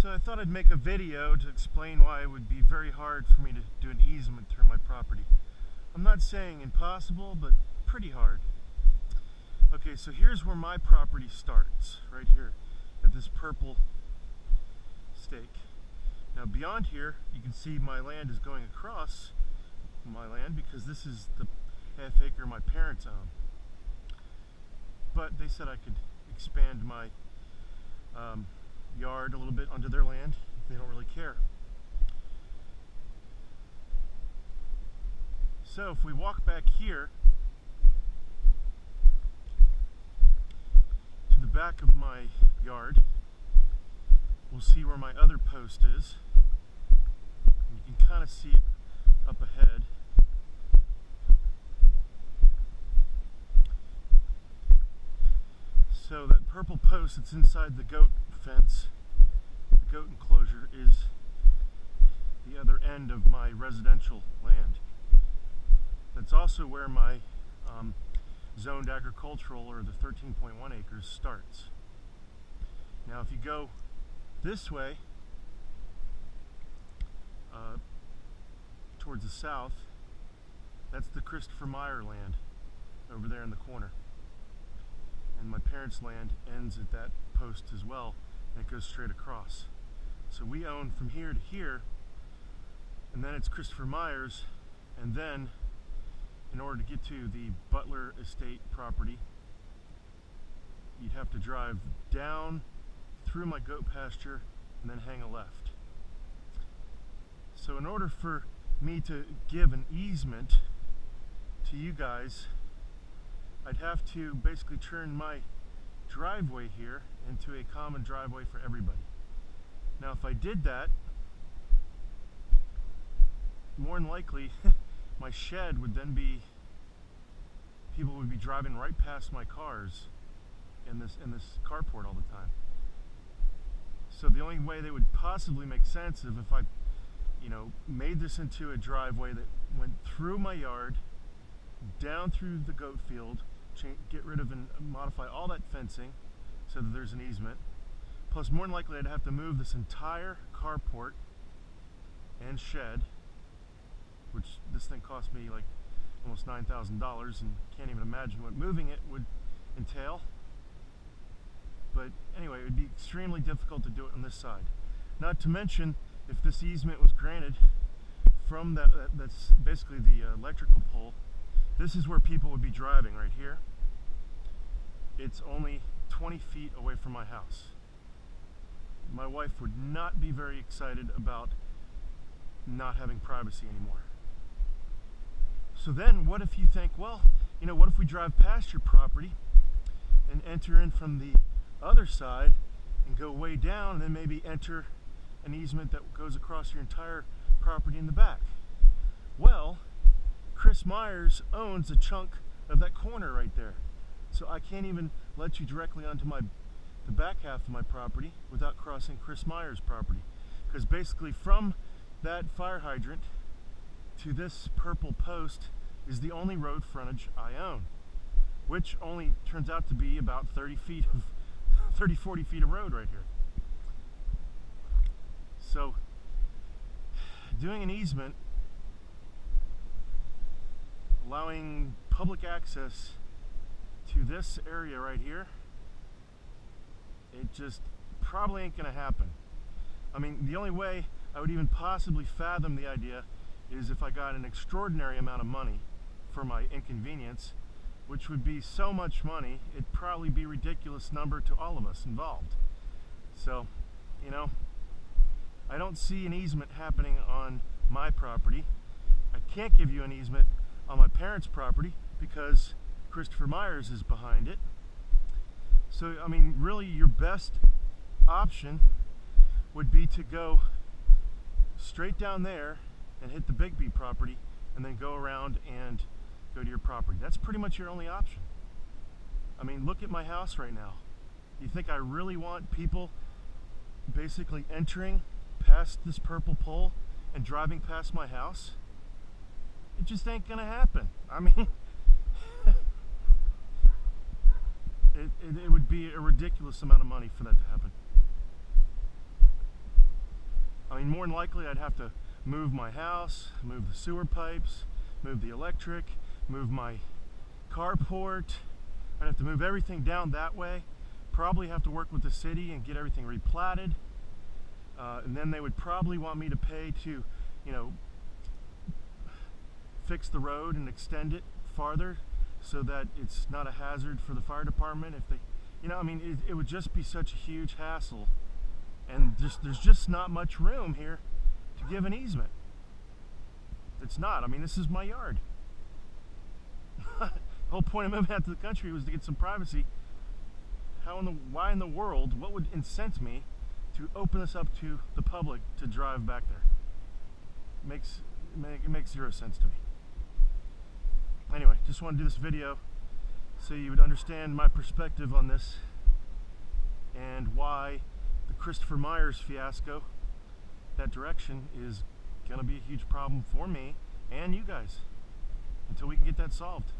So I thought I'd make a video to explain why it would be very hard for me to do an easement through my property. I'm not saying impossible, but pretty hard. Okay, so here's where my property starts, right here, at this purple stake. Now beyond here, you can see my land is going across my land because this is the half acre my parents own. But they said I could expand my yard a little bit onto their land. They don't really care. So if we walk back here to the back of my yard, we'll see where my other post is. And you can kind of see it up ahead. So that purple post that's inside the goat fence, the goat enclosure, is the other end of my residential land. That's also where my zoned agricultural, or the 13.1 acres, starts. Now if you go this way, towards the south, that's the Christopher Meyer land over there in the corner. And my parents' land ends at that post as well, and it goes straight across. So we own from here to here, and then it's Christopher Meyer's, and then in order to get to the Butler Estate property, you'd have to drive down through my goat pasture and then hang a left. So in order for me to give an easement to you guys, I'd have to basically turn my driveway here into a common driveway for everybody. Now if I did that, more than likely my shed would then be, people would be driving right past my cars in this carport all the time. So the only way that would possibly make sense is if I, made this into a driveway that went through my yard, down through the goat field, get rid of and modify all that fencing so that there's an easement. Plus, more than likely, I'd have to move this entire carport and shed, which this thing cost me like almost $9,000, and can't even imagine what moving it would entail. But anyway, it would be extremely difficult to do it on this side. Not to mention, if this easement was granted from that's basically the electrical pole, this is where people would be driving right here. It's only 20 feet away from my house. My wife would not be very excited about not having privacy anymore. So then what if you think, well, what if we drive past your property and enter in from the other side and go way down and then maybe enter an easement that goes across your entire property in the back? Well, Chris Myers owns a chunk of that corner right there. So I can't even let you directly onto the back half of my property without crossing Chris Myers' property. Because basically from that fire hydrant to this purple post is the only road frontage I own, which only turns out to be about 40 feet of road right here. So doing an easement, allowing public access to this area right here, it just probably ain't gonna happen. I mean, the only way I would even possibly fathom the idea is if I got an extraordinary amount of money for my inconvenience, which would be so much money, it'd probably be a ridiculous number to all of us involved. So, I don't see an easement happening on my property. I can't give you an easement on my parents' property because Christopher Myers is behind it. So, I mean, really your best option would be to go straight down there and hit the Bigby property and then go around and go to your property. That's pretty much your only option. I mean, look at my house right now. You think I really want people basically entering past this purple pole and driving past my house? It just ain't gonna happen. I mean, it would be a ridiculous amount of money for that to happen. mean, more than likely I'd have to move my house, move the sewer pipes, move the electric, move my carport. I'd have to move everything down that way. Probably have to work with the city and get everything replatted. And then they would probably want me to pay to, you know, fix the road and extend it farther so that it's not a hazard for the fire department. If they, you know, I mean, it would just be such a huge hassle. And there's just not much room here to give an easement. It's not. I mean, this is my yard. The whole point of moving out to the country was to get some privacy. Why in the world, what would incent me to open this up to the public to drive back there? It makes zero sense to me. Anyway, just want to do this video so you would understand my perspective on this and why the Christopher Myers fiasco, that direction, is going to be a huge problem for me and you guys until we can get that solved.